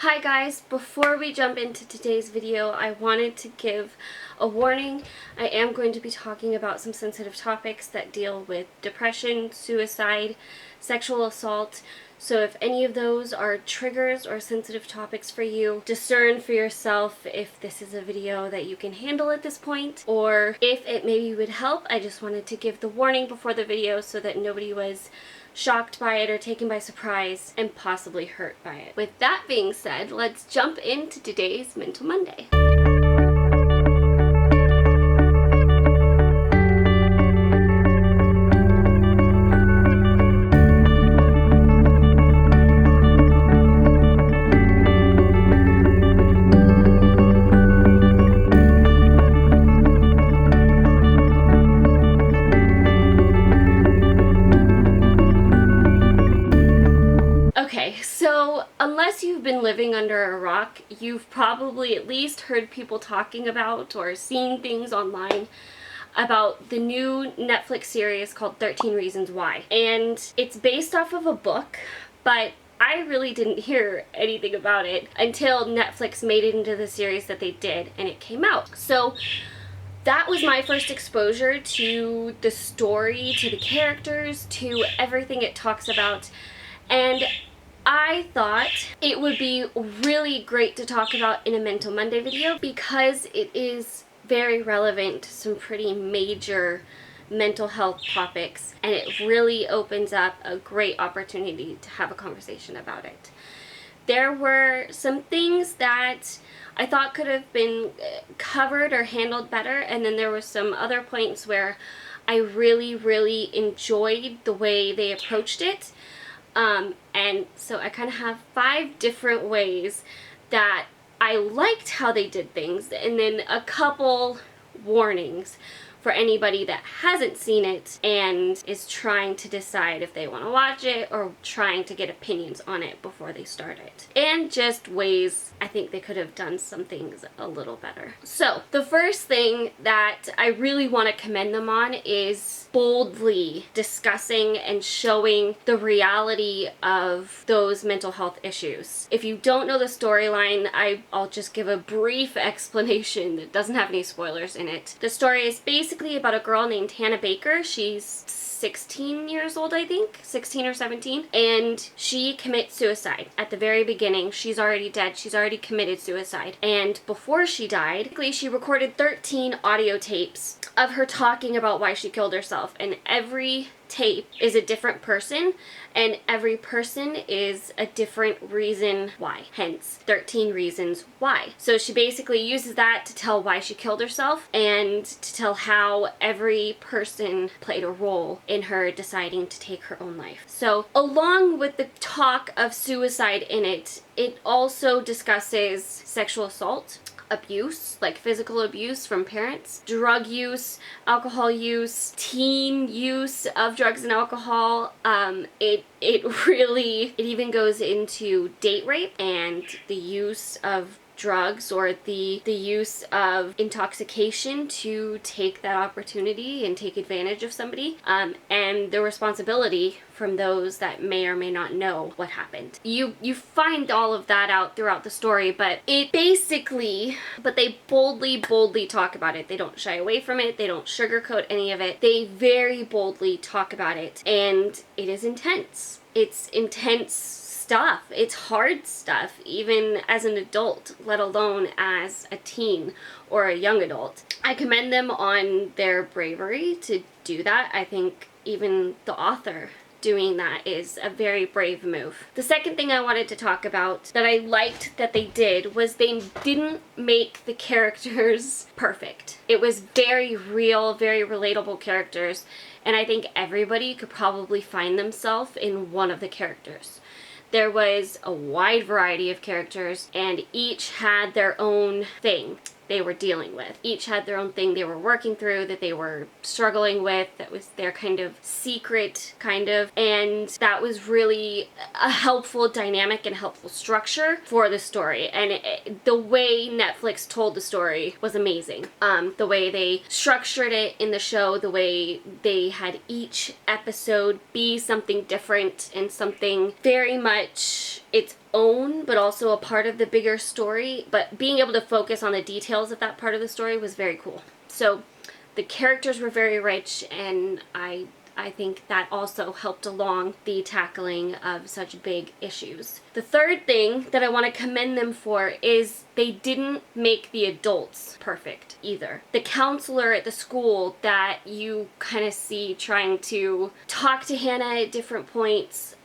Hi guys, before we jump into today's video, I wanted to give a warning. I am going to be talking about some sensitive topics that deal with depression, suicide, sexual assault. So if any of those are triggers or sensitive topics for you, discern for yourself if this is a video that you can handle at this point, or if it maybe would help. I just wanted to give the warning before the video so that nobody was shocked by it or taken by surprise and possibly hurt by it. With that being said, let's jump into today's Mental Monday. Okay, so unless you've been living under a rock, you've probably at least heard people talking about or seen things online about the new Netflix series called 13 Reasons Why. And it's based off of a book, but I really didn't hear anything about it until Netflix made it into the series that they did and it came out. So that was my first exposure to the story, to the characters, to everything it talks about. And I thought it would be really great to talk about in a Mental Monday video because it is very relevant to some pretty major mental health topics, and it really opens up a great opportunity to have a conversation about it. There were some things that I thought could have been covered or handled better, and then there were some other points where I really enjoyed the way they approached it. And so I kind of have 5 different ways that I liked how they did things, and then a couple warnings for anybody that hasn't seen it and is trying to decide if they want to watch it or trying to get opinions on it before they start it. And just ways I think they could have done some things a little better. So the first thing that I really want to commend them on is boldly discussing and showing the reality of those mental health issues. If you don't know the storyline, I'll just give a brief explanation that doesn't have any spoilers in it. The story is basically about a girl named Hannah Baker. She's 16 years old, I think, 16 or 17, and she commits suicide. At the very beginning, she's already dead, she's already committed suicide, and before she died, she recorded 13 audio tapes of her talking about why she killed herself, and every tape is a different person, and every person is a different reason why, hence 13 reasons why. So she basically uses that to tell why she killed herself and to tell how every person played a role in her deciding to take her own life. So along with the talk of suicide in it, it also discusses sexual assault, abuse, like physical abuse from parents, drug use, alcohol use, teen use of drugs and alcohol. It even goes into date rape and the use of drugs or the use of intoxication to take that opportunity and take advantage of somebody, and the responsibility from those that may or may not know what happened. You find all of that out throughout the story, but they boldly talk about it. They don't shy away from it. They don't sugarcoat any of it. They very boldly talk about it, and it is intense. It's intense stuff. It's hard stuff, even as an adult, let alone as a teen or a young adult. I commend them on their bravery to do that. I think even the author doing that is a very brave move. The second thing I wanted to talk about that I liked that they did was they didn't make the characters perfect. It was very real, very relatable characters, and I think everybody could probably find themselves in one of the characters. There was a wide variety of characters, and each had their own thing they were dealing with. Each had their own thing they were working through, that they were struggling with, that was their kind of secret, and that was really a helpful dynamic and helpful structure for the story. And the way Netflix told the story was amazing. The way they structured it in the show, the way they had each episode be something different and something very much its own, but also a part of the bigger story. But being able to focus on the details of that part of the story was very cool. So the characters were very rich, and I think that also helped along the tackling of such big issues. The third thing that I want to commend them for is they didn't make the adults perfect either. The counselor at the school that you kind of see trying to talk to Hannah at different points,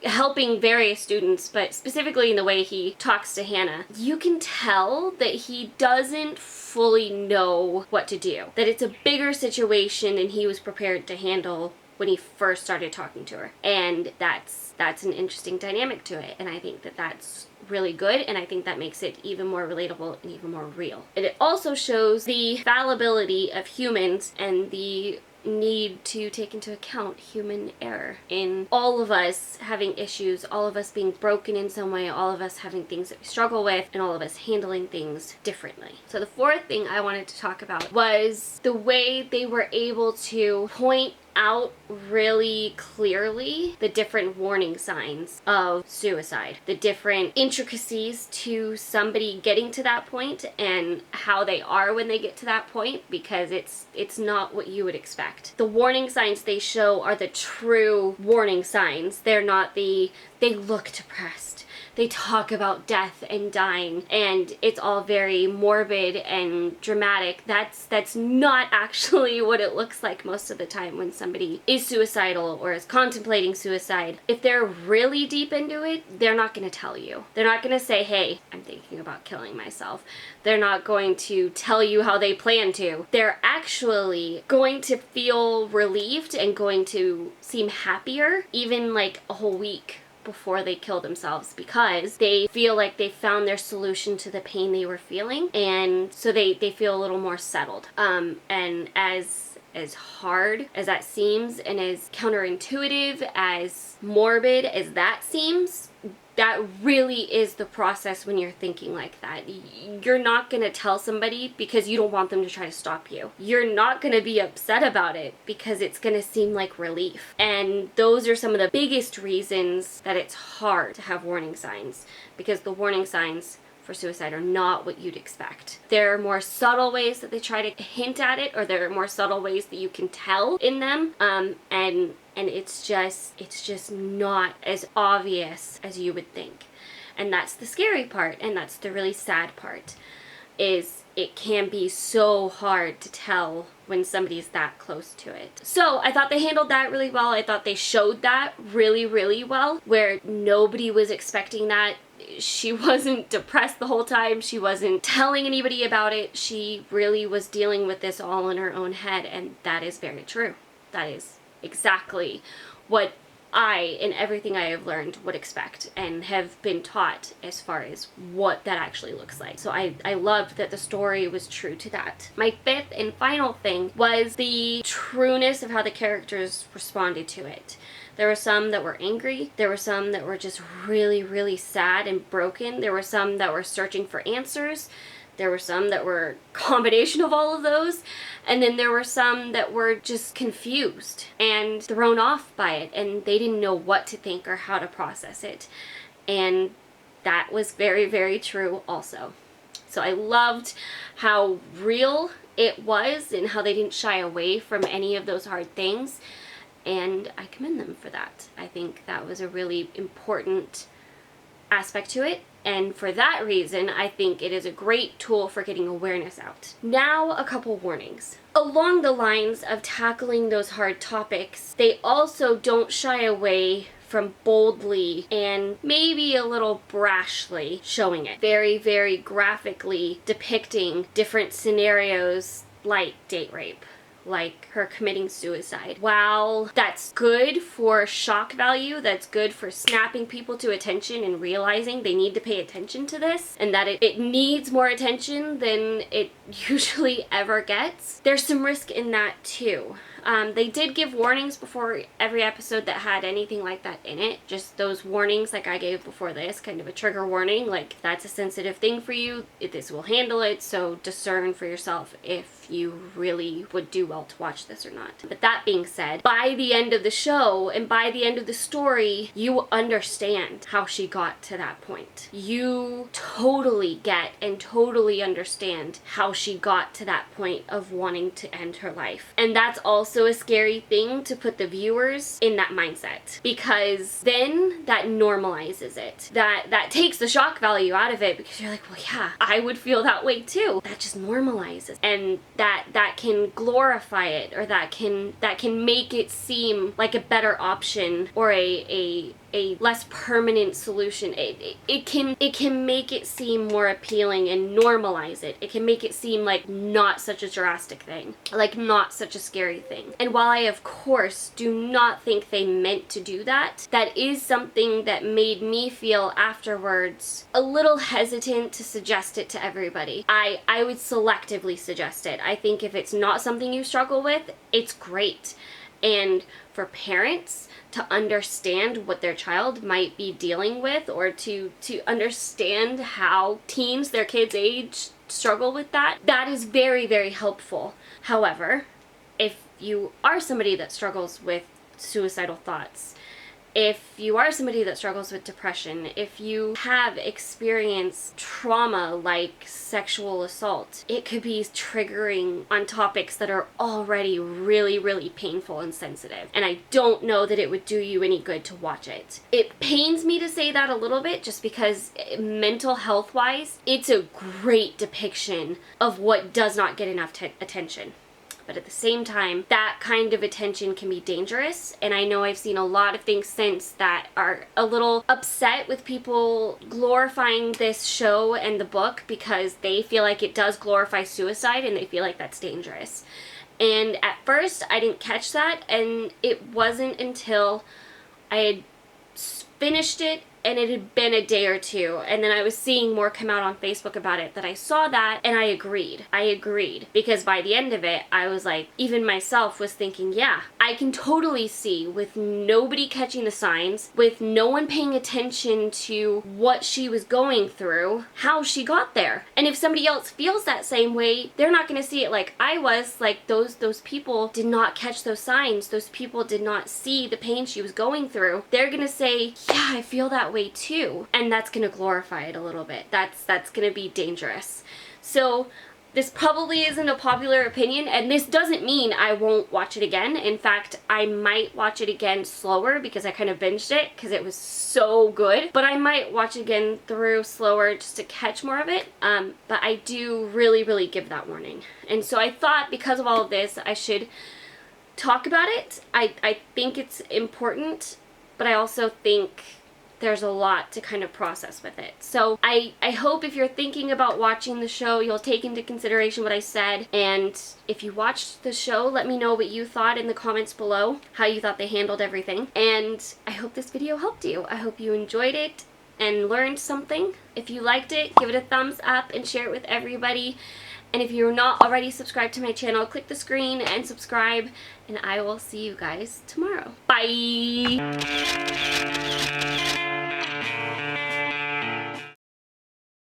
helping various students, but specifically in the way he talks to Hannah, you can tell that he doesn't fully know what to do. That it's a bigger situation than he was prepared to handle when he first started talking to her. And that's an interesting dynamic to it. And I think that that's really good, and I think that makes it even more relatable and even more real. And it also shows the fallibility of humans and the need to take into account human error in all of us having issues, all of us being broken in some way, all of us having things that we struggle with, and all of us handling things differently. So the fourth thing I wanted to talk about was the way they were able to point out really clearly the different warning signs of suicide, the different intricacies to somebody getting to that point and how they are when they get to that point, because it's not what you would expect. The warning signs they show are the true warning signs. They're not they look depressed. They talk about death and dying, and it's all very morbid and dramatic. That's not actually what it looks like most of the time when somebody is suicidal or is contemplating suicide. If they're really deep into it, they're not going to tell you. They're not going to say, hey, I'm thinking about killing myself. They're not going to tell you how they plan to. They're actually going to feel relieved and going to seem happier even like a whole week before they kill themselves, because they feel like they found their solution to the pain they were feeling, and so they feel a little more settled. And as hard as that seems, and as counterintuitive, as morbid as that seems, that really is the process when you're thinking like that. You're not going to tell somebody because you don't want them to try to stop you. You're not going to be upset about it because it's going to seem like relief. And those are some of the biggest reasons that it's hard to have warning signs, because the warning signs for suicide are not what you'd expect. There are more subtle ways that they try to hint at it, or there are more subtle ways that you can tell in them, and it's just not as obvious as you would think. And that's the scary part, and that's the really sad part, is it can be so hard to tell when somebody's that close to it. So I thought they handled that really well. I thought they showed that really, really well, where nobody was expecting that. She wasn't depressed the whole time. She wasn't telling anybody about it. She really was dealing with this all in her own head, and that is very true. That is exactly what I, in everything I have learned, would expect and have been taught as far as what that actually looks like. So I loved that the story was true to that. My fifth and final thing was the trueness of how the characters responded to it. There were some that were angry. There were some that were just really, really sad and broken. There were some that were searching for answers. There were some that were a combination of all of those. And then there were some that were just confused and thrown off by it, and they didn't know what to think or how to process it. And that was very, very true also. So I loved how real it was and how they didn't shy away from any of those hard things. And I commend them for that. I think that was a really important aspect to it. And for that reason, I think it is a great tool for getting awareness out. Now, a couple warnings. Along the lines of tackling those hard topics, they also don't shy away from boldly and maybe a little brashly showing it. Very, very graphically depicting different scenarios like date rape, like her committing suicide. While that's good for shock value, that's good for snapping people to attention and realizing they need to pay attention to this, and that it needs more attention than it usually ever gets, there's some risk in that too. They did give warnings before every episode that had anything like that in it. Just those warnings like I gave before this, kind of a trigger warning, like that's a sensitive thing for you, this will handle it, so discern for yourself if you really would do well to watch this or not. But that being said, by the end of the show and by the end of the story, you understand how she got to that point. You totally get and totally understand how she got to that point of wanting to end her life. And that's also a scary thing to put the viewers in that mindset, because then that normalizes it. That takes the shock value out of it, because you're like, well, yeah, I would feel that way too. That just normalizes, and that can glorify it, or that can make it seem like a better option, or a less permanent solution. It can make it seem more appealing and normalize it. It can make it seem like not such a drastic thing, like not such a scary thing. And while I of course do not think they meant to do that, that is something that made me feel afterwards a little hesitant to suggest it to everybody. I would selectively suggest it. I think if it's not something you struggle with, it's great. And for parents to understand what their child might be dealing with, or to understand how teens their kids' age struggle with that is very, very helpful. However, if you are somebody that struggles with suicidal thoughts, if you are somebody that struggles with depression, if you have experienced trauma like sexual assault, it could be triggering on topics that are already really, really painful and sensitive. And I don't know that it would do you any good to watch it. It pains me to say that a little bit, just because mental health-wise, it's a great depiction of what does not get enough attention. But at the same time, that kind of attention can be dangerous. And I know I've seen a lot of things since that are a little upset with people glorifying this show and the book, because they feel like it does glorify suicide and they feel like that's dangerous. And at first, I didn't catch that, and it wasn't until I had finished it and it had been a day or two, and then I was seeing more come out on Facebook about it, that I saw that, and I agreed. Because by the end of it, I was like, even myself was thinking, yeah, I can totally see, with nobody catching the signs, with no one paying attention to what she was going through, how she got there. And if somebody else feels that same way, they're not going to see it like I was, like those people did not catch those signs, those people did not see the pain she was going through. They're going to say, yeah, I feel that way too, and that's going to glorify it a little bit. That's going to be dangerous. So this probably isn't a popular opinion, and this doesn't mean I won't watch it again. In fact, I might watch it again slower, because I kind of binged it because it was so good. But I might watch it again through slower just to catch more of it. But I do really, really give that warning. And so I thought, because of all of this, I should talk about it. I think it's important, but I also think there's a lot to kind of process with it. So I hope if you're thinking about watching the show, you'll take into consideration what I said. And if you watched the show, let me know what you thought in the comments below, how you thought they handled everything. And I hope this video helped you. I hope you enjoyed it and learned something. If you liked it, give it a thumbs up and share it with everybody. And if you're not already subscribed to my channel, click the screen and subscribe, and I will see you guys tomorrow. Bye!